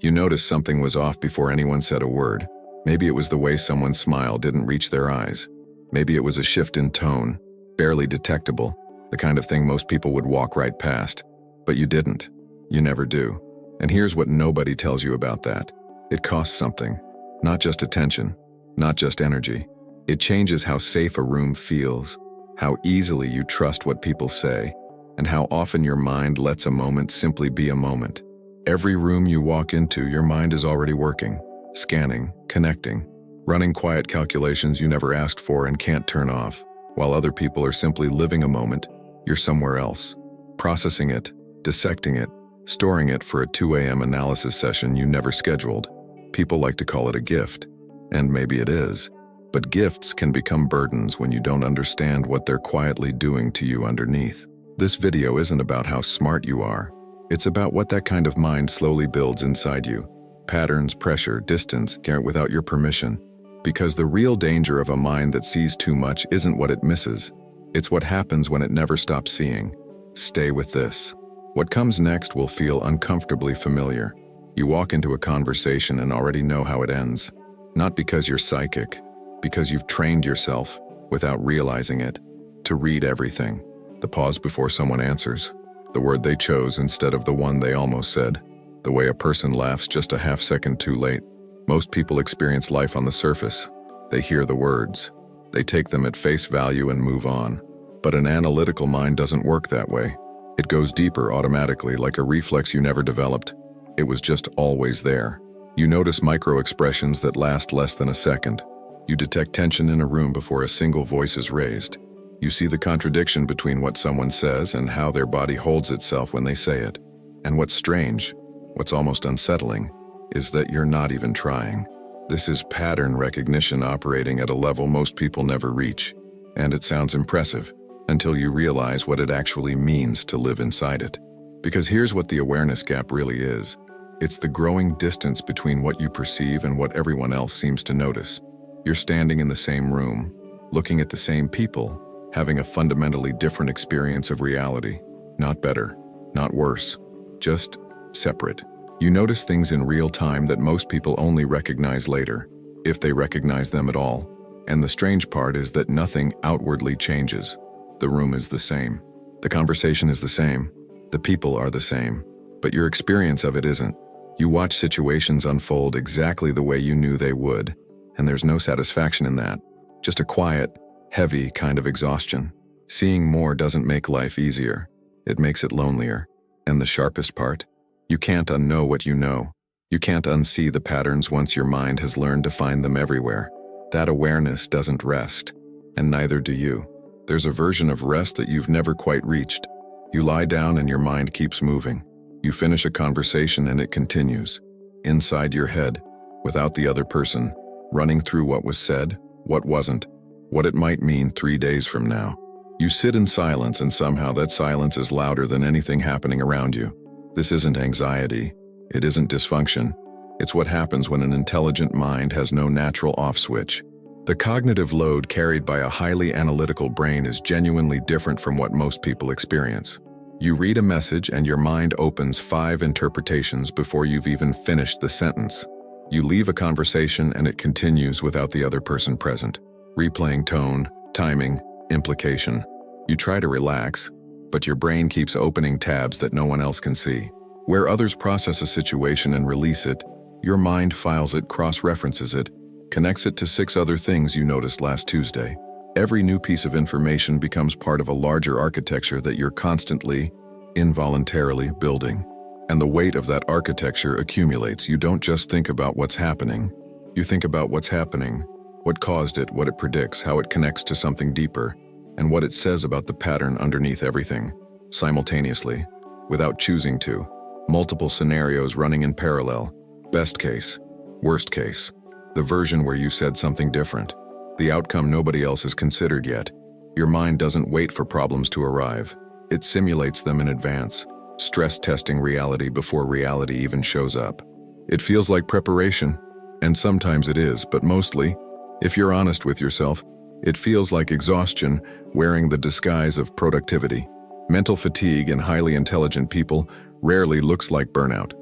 You noticed something was off before anyone said a word. Maybe it was the way someone's smile didn't reach their eyes. Maybe it was a shift in tone, barely detectable, the kind of thing most people would walk right past. But you didn't. You never do. And here's what nobody tells you about that. It costs something. Not just attention, not just energy. It changes how safe a room feels, how easily you trust what people say, and how often your mind lets a moment simply be a moment. Every room you walk into, your mind is already working, scanning, connecting, running quiet calculations you never asked for and can't turn off. While other people are simply living a moment, you're somewhere else, processing it, dissecting it, storing it for a 2 a.m. analysis session you never scheduled. People like to call it a gift, and maybe it is, but gifts can become burdens when you don't understand what they're quietly doing to you underneath. This video isn't about how smart you are. It's about what that kind of mind slowly builds inside you. Patterns, pressure, distance, without your permission. Because the real danger of a mind that sees too much isn't what it misses. It's what happens when it never stops seeing. Stay with this. What comes next will feel uncomfortably familiar. You walk into a conversation and already know how it ends. Not because you're psychic, because you've trained yourself, without realizing it, to read everything. The pause before someone answers. The word they chose instead of the one they almost said. The way a person laughs just a half second too late. Most people experience life on the surface. They hear the words. They take them at face value and move on. But an analytical mind doesn't work that way. It goes deeper automatically, like a reflex you never developed. It was just always there. You notice micro-expressions that last less than a second. You detect tension in a room before a single voice is raised. You see the contradiction between what someone says and how their body holds itself when they say it. And what's strange, what's almost unsettling, is that you're not even trying. This is pattern recognition operating at a level most people never reach. And it sounds impressive, until you realize what it actually means to live inside it. Because here's what the awareness gap really is. It's the growing distance between what you perceive and what everyone else seems to notice. You're standing in the same room, looking at the same people, having a fundamentally different experience of reality. Not better, not worse, just separate. You notice things in real time that most people only recognize later, if they recognize them at all. And the strange part is that nothing outwardly changes. The room is the same. The conversation is the same. The people are the same. But your experience of it isn't. You watch situations unfold exactly the way you knew they would, and there's no satisfaction in that. Just a quiet, heavy kind of exhaustion. Seeing more doesn't make life easier. It makes it lonelier. And the sharpest part? You can't unknow what you know. You can't unsee the patterns once your mind has learned to find them everywhere. That awareness doesn't rest, and neither do you. There's a version of rest that you've never quite reached. You lie down and your mind keeps moving. You finish a conversation and it continues. Inside your head, without the other person, running through what was said, what wasn't, what it might mean 3 days from now. You sit in silence and somehow that silence is louder than anything happening around you. This isn't anxiety. It isn't dysfunction. It's what happens when an intelligent mind has no natural off switch. The cognitive load carried by a highly analytical brain is genuinely different from what most people experience. You read a message and your mind opens 5 interpretations before you've even finished the sentence. You leave a conversation and it continues without the other person present, replaying tone, timing, implication. You try to relax, but your brain keeps opening tabs that no one else can see. Where others process a situation and release it, your mind files it, cross-references it, connects it to 6 other things you noticed last Tuesday. Every new piece of information becomes part of a larger architecture that you're constantly, involuntarily building. And the weight of that architecture accumulates. You don't just think about what's happening. You think about what's happening, what caused it, what it predicts, how it connects to something deeper, and what it says about the pattern underneath everything, simultaneously, without choosing to. Multiple scenarios running in parallel. Best case, worst case, the version where you said something different, the outcome nobody else has considered yet. Your mind doesn't wait for problems to arrive. It simulates them in advance, stress testing reality before reality even shows up. It feels like preparation, and sometimes it is, but mostly, if you're honest with yourself, it feels like exhaustion wearing the disguise of productivity. Mental fatigue in highly intelligent people rarely looks like burnout.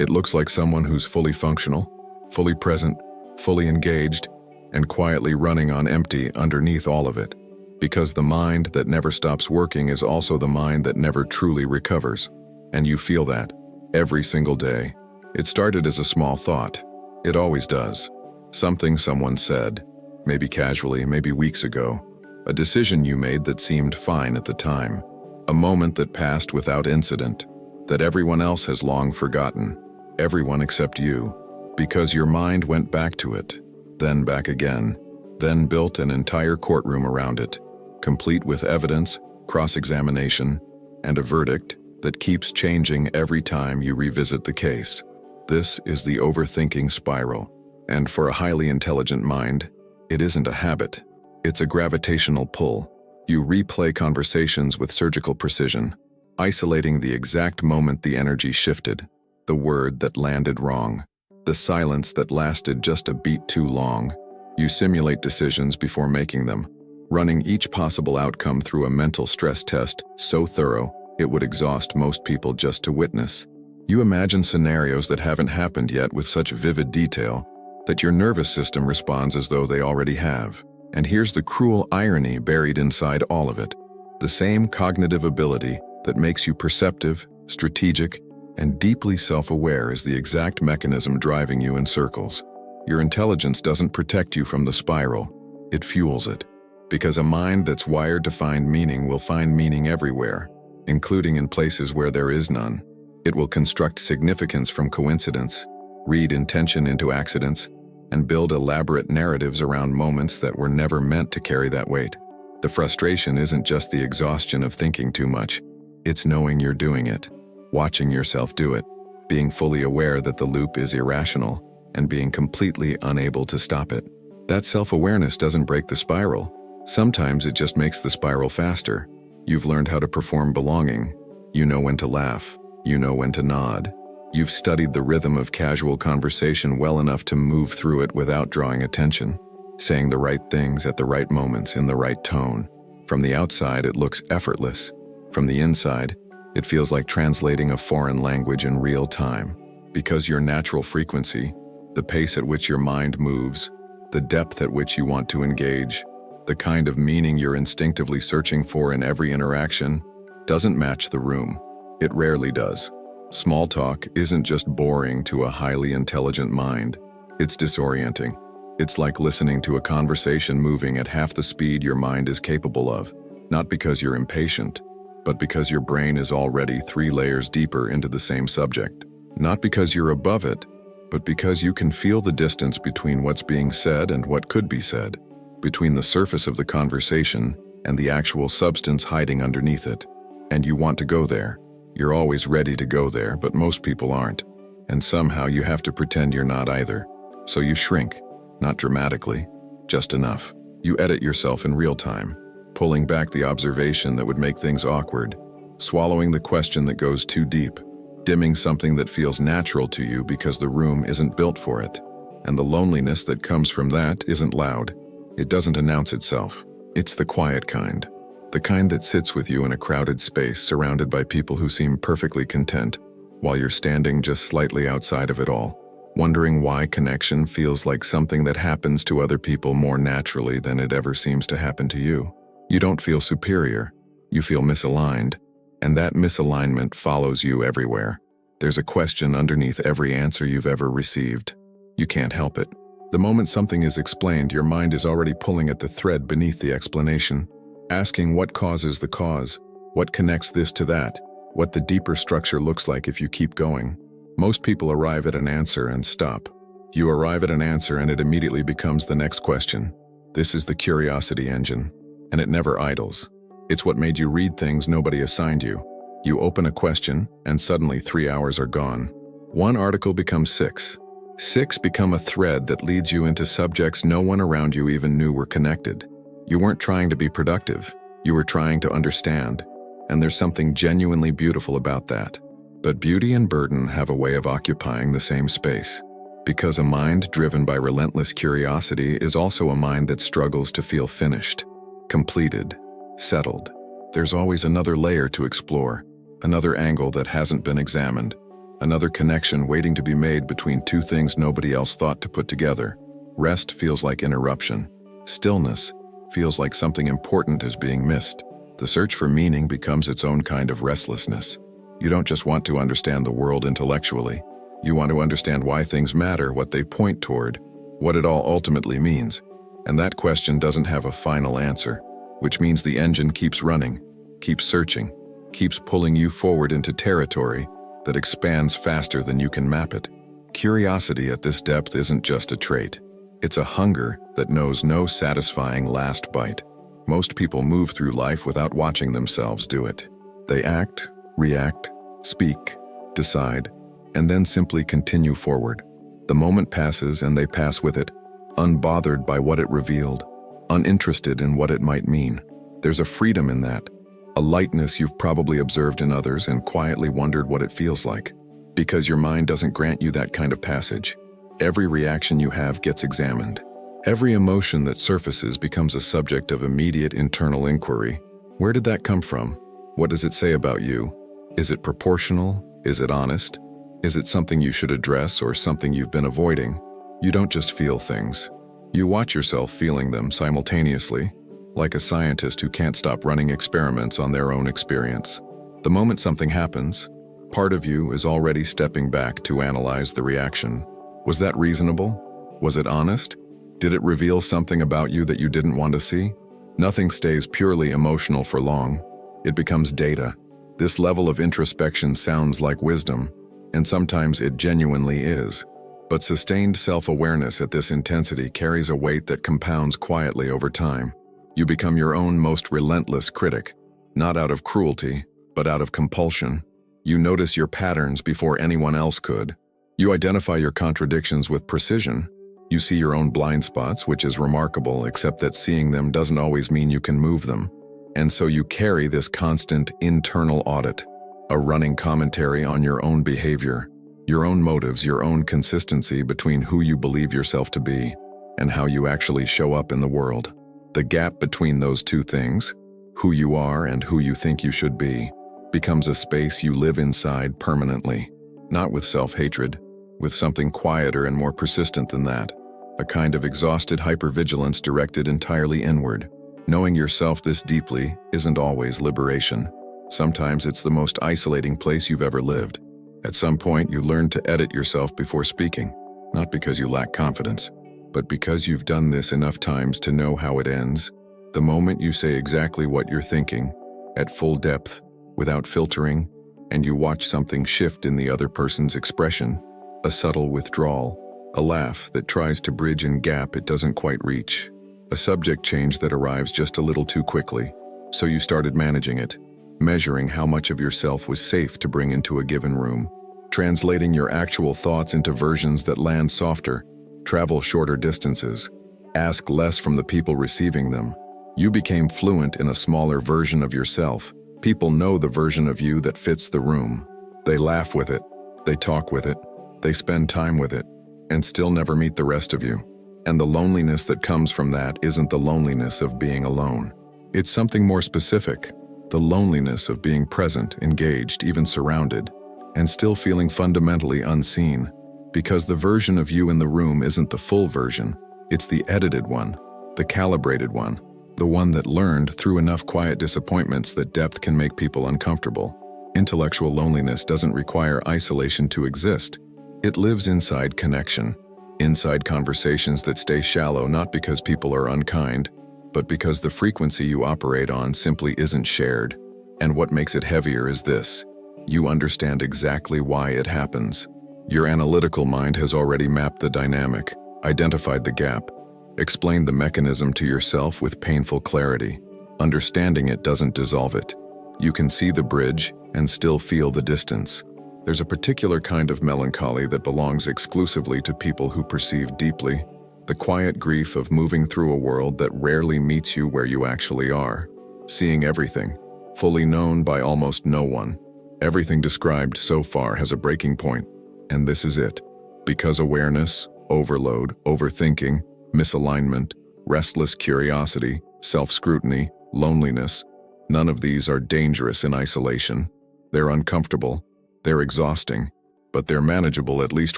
It looks like someone who's fully functional, fully present, fully engaged, and quietly running on empty underneath all of it. Because the mind that never stops working is also the mind that never truly recovers. And you feel that every single day. It started as a small thought. It always does. Something someone said, maybe casually, maybe weeks ago. A decision you made that seemed fine at the time. A moment that passed without incident, that everyone else has long forgotten. Everyone except you. Because your mind went back to it, then back again, then built an entire courtroom around it, complete with evidence, cross-examination, and a verdict that keeps changing every time you revisit the case. This is the overthinking spiral. And for a highly intelligent mind, it isn't a habit. It's a gravitational pull. You replay conversations with surgical precision, isolating the exact moment the energy shifted, the word that landed wrong, the silence that lasted just a beat too long. You simulate decisions before making them, running each possible outcome through a mental stress test so thorough it would exhaust most people just to witness. You imagine scenarios that haven't happened yet with such vivid detail that your nervous system responds as though they already have. And here's the cruel irony buried inside all of it. The same cognitive ability that makes you perceptive, strategic, and deeply self-aware is the exact mechanism driving you in circles. Your intelligence doesn't protect you from the spiral, it fuels it. Because a mind that's wired to find meaning will find meaning everywhere, including in places where there is none. It will construct significance from coincidence, read intention into accidents, and build elaborate narratives around moments that were never meant to carry that weight. The frustration isn't just the exhaustion of thinking too much, it's knowing you're doing it, watching yourself do it, being fully aware that the loop is irrational, and being completely unable to stop it. That self-awareness doesn't break the spiral. Sometimes it just makes the spiral faster. You've learned how to perform belonging. You know when to laugh. You know when to nod. You've studied the rhythm of casual conversation well enough to move through it without drawing attention, saying the right things at the right moments in the right tone. From the outside, it looks effortless. From the inside, it feels like translating a foreign language in real time. Because your natural frequency, the pace at which your mind moves, the depth at which you want to engage, the kind of meaning you're instinctively searching for in every interaction, doesn't match the room. It rarely does. Small talk isn't just boring to a highly intelligent mind. It's disorienting. It's like listening to a conversation moving at half the speed your mind is capable of, not because you're impatient, but because your brain is already 3 layers deeper into the same subject. Not because you're above it, but because you can feel the distance between what's being said and what could be said, between the surface of the conversation and the actual substance hiding underneath it. And you want to go there. You're always ready to go there, but most people aren't. And somehow you have to pretend you're not either. So you shrink, not dramatically, just enough. You edit yourself in real time, pulling back the observation that would make things awkward, swallowing the question that goes too deep, dimming something that feels natural to you because the room isn't built for it. And the loneliness that comes from that isn't loud. It doesn't announce itself. It's the quiet kind. The kind that sits with you in a crowded space surrounded by people who seem perfectly content, while you're standing just slightly outside of it all, wondering why connection feels like something that happens to other people more naturally than it ever seems to happen to you. You don't feel superior. You feel misaligned, and that misalignment follows you everywhere. There's a question underneath every answer you've ever received. You can't help it. The moment something is explained, your mind is already pulling at the thread beneath the explanation, asking what causes the cause, what connects this to that, what the deeper structure looks like if you keep going. Most people arrive at an answer and stop. You arrive at an answer and it immediately becomes the next question. This is the curiosity engine, and it never idles. It's what made you read things nobody assigned you. You open a question, and suddenly 3 hours are gone. One article becomes 6. 6 become a thread that leads you into subjects no one around you even knew were connected. You weren't trying to be productive. You were trying to understand. And there's something genuinely beautiful about that. But beauty and burden have a way of occupying the same space. Because a mind driven by relentless curiosity is also a mind that struggles to feel finished, completed, settled. There's always another layer to explore, another angle that hasn't been examined, another connection waiting to be made between two things nobody else thought to put together. Rest feels like interruption. Stillness feels like something important is being missed. The search for meaning becomes its own kind of restlessness. You don't just want to understand the world intellectually. You want to understand why things matter, what they point toward, what it all ultimately means. And that question doesn't have a final answer, which means the engine keeps running, keeps searching, keeps pulling you forward into territory that expands faster than you can map it. Curiosity at this depth isn't just a trait. It's a hunger that knows no satisfying last bite. Most people move through life without watching themselves do it. They act, react, speak, decide, and then simply continue forward. The moment passes and they pass with it, unbothered by what it revealed, uninterested in what it might mean. There's a freedom in that, a lightness you've probably observed in others and quietly wondered what it feels like. Because your mind doesn't grant you that kind of passage. Every reaction you have gets examined. Every emotion that surfaces becomes a subject of immediate internal inquiry. Where did that come from? What does it say about you? Is it proportional? Is it honest? Is it something you should address or something you've been avoiding? You don't just feel things. You watch yourself feeling them simultaneously, like a scientist who can't stop running experiments on their own experience. The moment something happens, part of you is already stepping back to analyze the reaction. Was that reasonable? Was it honest? Did it reveal something about you that you didn't want to see? Nothing stays purely emotional for long. It becomes data. This level of introspection sounds like wisdom, and sometimes it genuinely is. But sustained self-awareness at this intensity carries a weight that compounds quietly over time. You become your own most relentless critic, not out of cruelty, but out of compulsion. You notice your patterns before anyone else could. You identify your contradictions with precision. You see your own blind spots, which is remarkable, except that seeing them doesn't always mean you can move them. And so you carry this constant internal audit, a running commentary on your own behavior, your own motives, your own consistency between who you believe yourself to be and how you actually show up in the world. The gap between those two things, who you are and who you think you should be, becomes a space you live inside permanently, not with self-hatred, with something quieter and more persistent than that, a kind of exhausted hypervigilance directed entirely inward. Knowing yourself this deeply isn't always liberation. Sometimes it's the most isolating place you've ever lived. At some point, you learn to edit yourself before speaking, not because you lack confidence, but because you've done this enough times to know how it ends. The moment you say exactly what you're thinking, at full depth, without filtering, and you watch something shift in the other person's expression, a subtle withdrawal, a laugh that tries to bridge a gap it doesn't quite reach, a subject change that arrives just a little too quickly. So you started managing it, measuring how much of yourself was safe to bring into a given room, translating your actual thoughts into versions that land softer, travel shorter distances, ask less from the people receiving them. You became fluent in a smaller version of yourself. People know the version of you that fits the room. They laugh with it, they talk with it, they spend time with it, and still never meet the rest of you. And the loneliness that comes from that isn't the loneliness of being alone. It's something more specific, the loneliness of being present, engaged, even surrounded, and still feeling fundamentally unseen. Because the version of you in the room isn't the full version, it's the edited one, the calibrated one, the one that learned through enough quiet disappointments that depth can make people uncomfortable. Intellectual loneliness doesn't require isolation to exist. It lives inside connection, inside conversations that stay shallow not because people are unkind, but because the frequency you operate on simply isn't shared. And what makes it heavier is this: you understand exactly why it happens. Your analytical mind has already mapped the dynamic, identified the gap, explained the mechanism to yourself with painful clarity. Understanding it doesn't dissolve it. You can see the bridge and still feel the distance. There's a particular kind of melancholy that belongs exclusively to people who perceive deeply, the quiet grief of moving through a world that rarely meets you where you actually are, seeing everything, fully known by almost no one. Everything described so far has a breaking point, and this is it. Because awareness, overload, overthinking, misalignment, restless curiosity, self-scrutiny, loneliness, none of these are dangerous in isolation. They're uncomfortable. They're exhausting. but they're manageable at least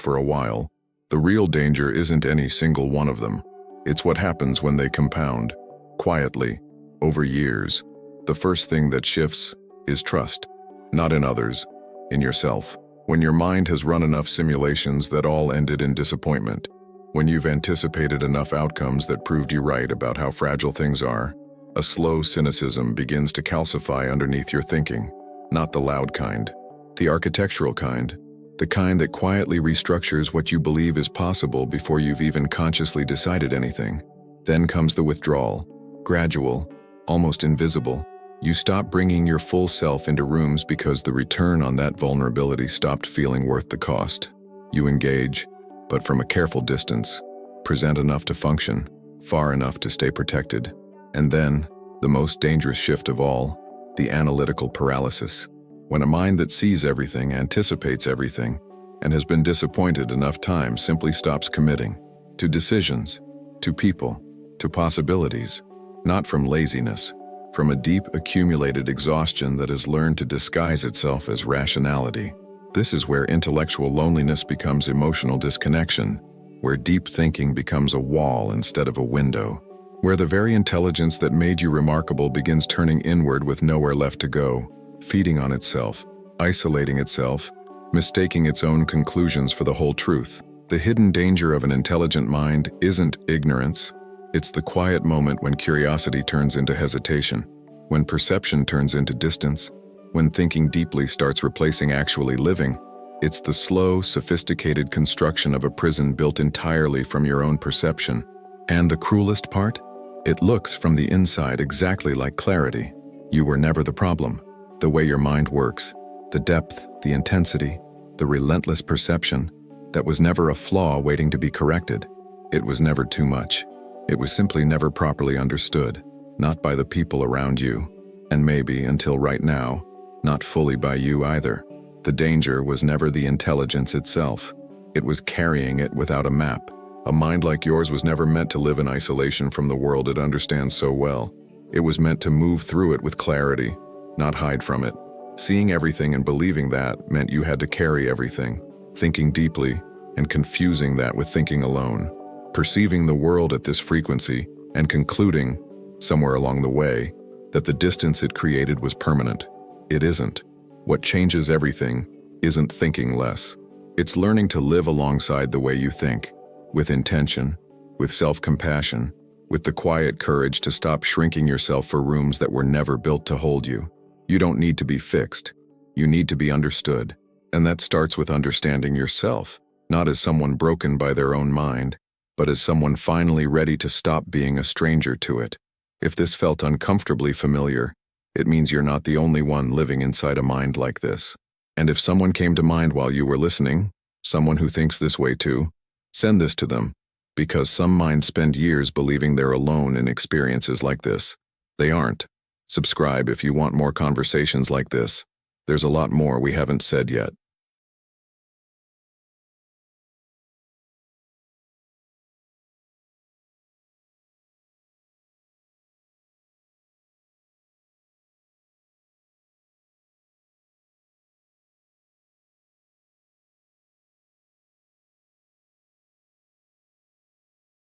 for a while. The real danger isn't any single one of them. It's what happens when they compound, quietly, over years. The first thing that shifts is trust, not in others, in yourself. When your mind has run enough simulations that all ended in disappointment, when you've anticipated enough outcomes that proved you right about how fragile things are, a slow cynicism begins to calcify underneath your thinking. Not the loud kind, the architectural kind, the kind that quietly restructures what you believe is possible before you've even consciously decided anything. Then comes the withdrawal, gradual, almost invisible. You stop bringing your full self into rooms because the return on that vulnerability stopped feeling worth the cost. You engage, but from a careful distance, present enough to function, far enough to stay protected. And then, the most dangerous shift of all, the analytical paralysis. When a mind that sees everything, anticipates everything, and has been disappointed enough times simply stops committing to decisions, to people, to possibilities, not from laziness, from a deep accumulated exhaustion that has learned to disguise itself as rationality. This is where intellectual loneliness becomes emotional disconnection, where deep thinking becomes a wall instead of a window, where the very intelligence that made you remarkable begins turning inward with nowhere left to go, feeding on itself, isolating itself, mistaking its own conclusions for the whole truth. The hidden danger of an intelligent mind isn't ignorance. It's the quiet moment when curiosity turns into hesitation, when perception turns into distance, when thinking deeply starts replacing actually living. It's the slow, sophisticated construction of a prison built entirely from your own perception. And the cruelest part? It looks from the inside exactly like clarity. You were never the problem. The way your mind works, the depth, the intensity, the relentless perception, that was never a flaw waiting to be corrected. It was never too much. It was simply never properly understood, not by the people around you, and maybe, until right now, not fully by you either. The danger was never the intelligence itself. It was carrying it without a map. A mind like yours was never meant to live in isolation from the world it understands so well. It was meant to move through it with clarity, not hide from it. Seeing everything and believing that meant you had to carry everything, thinking deeply and confusing that with thinking alone, perceiving the world at this frequency and concluding, somewhere along the way, that the distance it created was permanent. It isn't. What changes everything isn't thinking less. It's learning to live alongside the way you think, with intention, with self-compassion, with the quiet courage to stop shrinking yourself for rooms that were never built to hold you. You don't need to be fixed. You need to be understood. And that starts with understanding yourself, not as someone broken by their own mind, but as someone finally ready to stop being a stranger to it. If this felt uncomfortably familiar, it means you're not the only one living inside a mind like this. And if someone came to mind while you were listening, someone who thinks this way too, send this to them, because some minds spend years believing they're alone in experiences like this. They aren't. Subscribe if you want more conversations like this. There's a lot more we haven't said yet.